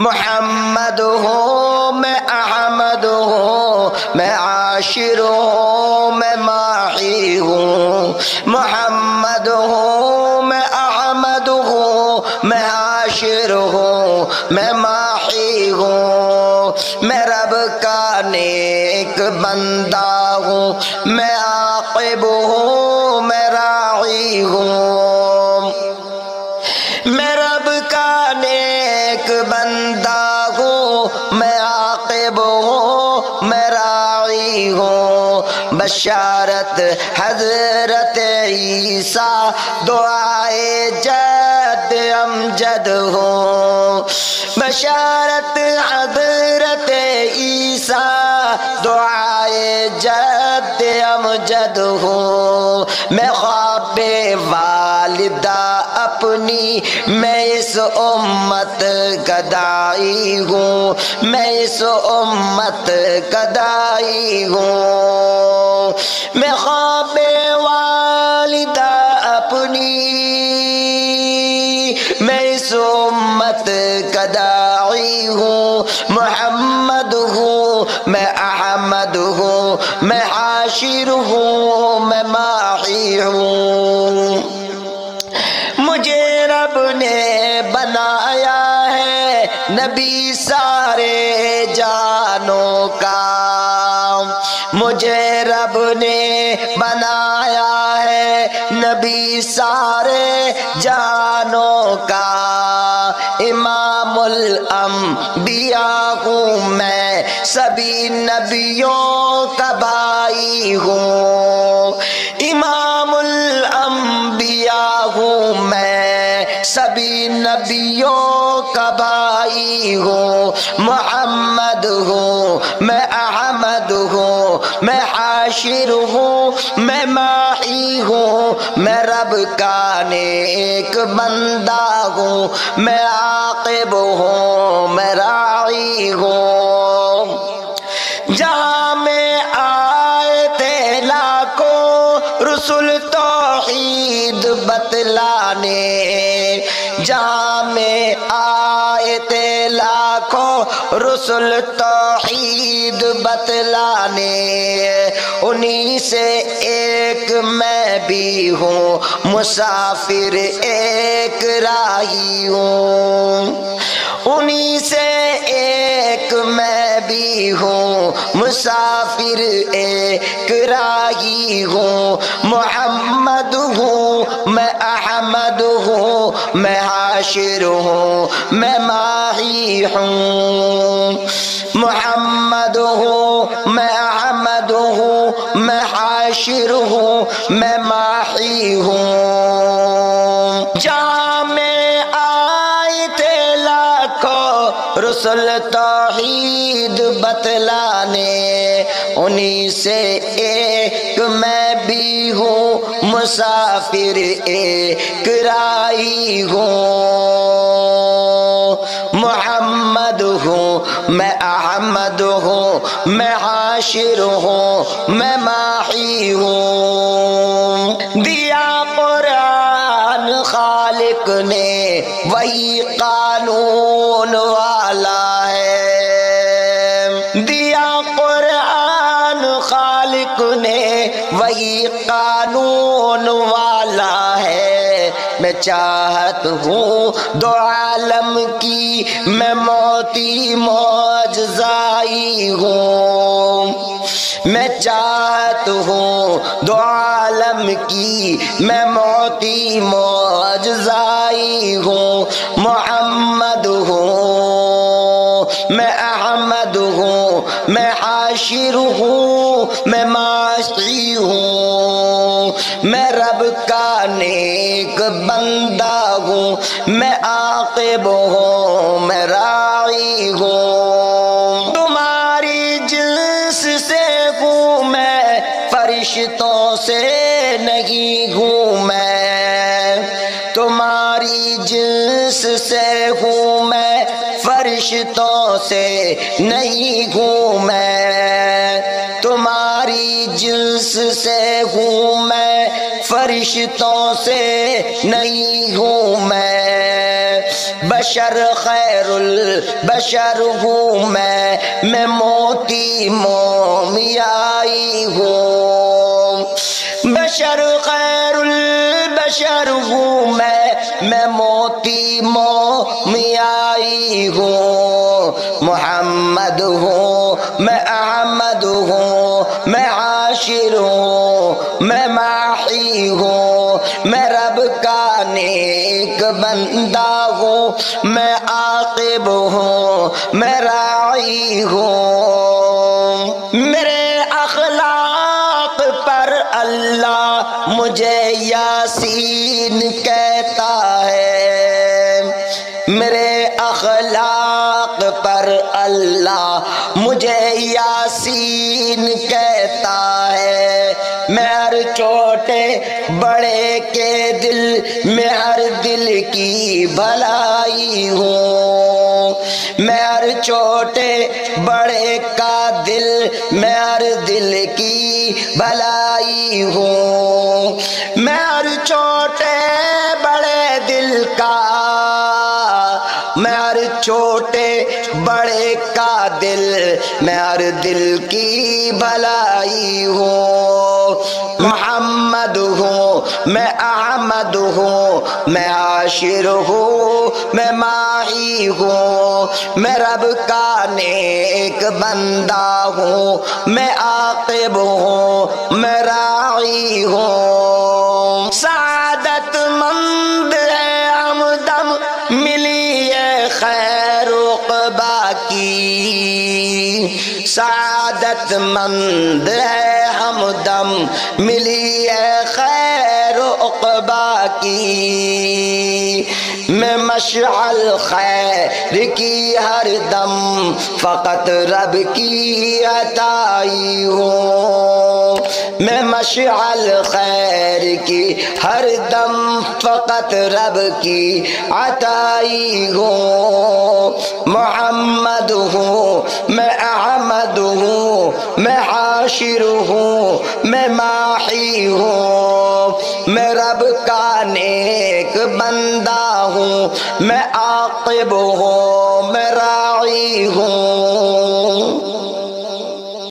محمد ہوں میں احمد ہوں میں عاشر ہوں میں ماحی ہوں محمد ہوں میں احمد ہوں میں عاشر ہوں میں ماحی ہوں میں رب کا نیک بندہ ہوں میں عاقب ہوں میں راعی ہوں میں رب کا نیک بندہ ہوں میں عاقب ہوں میں راعی ہوں بشارت حضرت عیسیٰ دعائے جد امجد ہوں بشارت حضرت عیسیٰ دعائے جد امجد ہوں میں خواب والدہ اپنی میں اس امت کا داعی ہوں میں اس امت کا داعی ہوں میں خواب والدہ اپنی میں اس امت کا داعی ہوں محمد ہوں میں احمد ہوں میں عاشر ہوں میں ماحی ہوں مجھے رب نے بنایا ہے نبی سارے جانوں کا مجھے رب نے بنایا ہے نبی سارے جانوں کا امام الانبیاء ہوں میں سبھی نبیوں کا بھائی ہوں امام الانبیاء ہوں میں سبھی نبیوں کا بھائی ہوں محمد ہوں میں احمد ہوں میں عاشر ہوں میں ماحی ہوں میں رب کا نیک بندہ ہوں میں عاقب ہوں میں راعی ہوں جہاں میں آئے تھے لاکھوں رسول توحید بتلانے جہاں میں آئے تھے لاکھوں رسول توحید بتلانے انہی سے ایک میں بھی ہوں مسافر ایک راہی ہوں انہی سے ایک میں بھی ہوں مسافر ایک راہی ہوں محمد ہوں میں احمد ہوں میں عاشر ہوں میں ماحی ہوں محمد ہوں میں احمد ہوں میں عاشر ہوں میں ماحی ہوں جہاں میں آئے تھے لاکھوں رسول توحید بتلانے انہی سے ایک میں بھی ہوں مسافر ایک راہی ہوں محمد ہوں میں احمد ہوں میں عاشر ہوں میں ماحی ہوں دیا قرآن خالق نے وہی قانون والا ہے دیا قرآن خالق نے وہی قانون والا ہے میں چاہت ہوں دو عالم کی میں موتی معجزائی ہوں میں چاہت ہوں دو عالم کی میں موتی معجزائی ہوں محمد ہوں میں احمد ہوں میں عاشر ہوں میں ماحی ہوں میں رب کا نیک بندہ ہوں میں عاقب ہوں میں راعی ہوں تمہاری جنس سے ہوں میں فرشتوں سے نہیں ہوں میں تمہاری جنس سے ہوں میں فرشتوں سے نہیں ہوں میں تمہاری جنس سے ہوں میں فرشتوں سے نہیں ہوں میں بشر خیر البشر ہوں میں موتی مومیائی ہوں بشر خیر البشر ہوں میں موتی مومیائی ہوں محمد ہوں میں احمد ہوں میں عاشر ہوں میں ماحی ہوں میں رب کا نیک بندہ ہوں میں عاقب ہوں میں راعی ہوں میرے اخلاق پر اللہ مجھے یاسین کہتا ہے میرے اخلاق پر اللہ مجھے یاسین کہتا ہے میں ہر چھوٹے بڑے کے دل میں ہر دل کی بھلائی ہوں میں ہر چھوٹے بڑے کا دل میں ہر دل کی بھلائی ہوں میں ہر چھوٹے بڑے دل کا میں ہر چھوٹے بڑے کا دل میں ہر دل کی بھلائی ہوں محمد ہوں میں احمد ہوں میں عاشر ہوں میں ماحی ہوں میں رب کا نیک بندہ ہوں میں عاقب ہوں میں راعی ہوں سعادت مند ہے ہمدم ملی ہے خیر عقبہ کی سعادت مند ہے ہمدم ملی ہے خیر عقبہ کی میں مشعل خیر کی ہر دم فقط رب کی عطائی ہوں میں مشعل خیر کی ہر دم فقط رب کی عطائی ہوں محمد ہوں میں احمد ہوں میں عاشر ہوں میں ماحی ہوں میں رب کا نیک بندہ ہوں میں عاقب ہوں میں راعی ہوں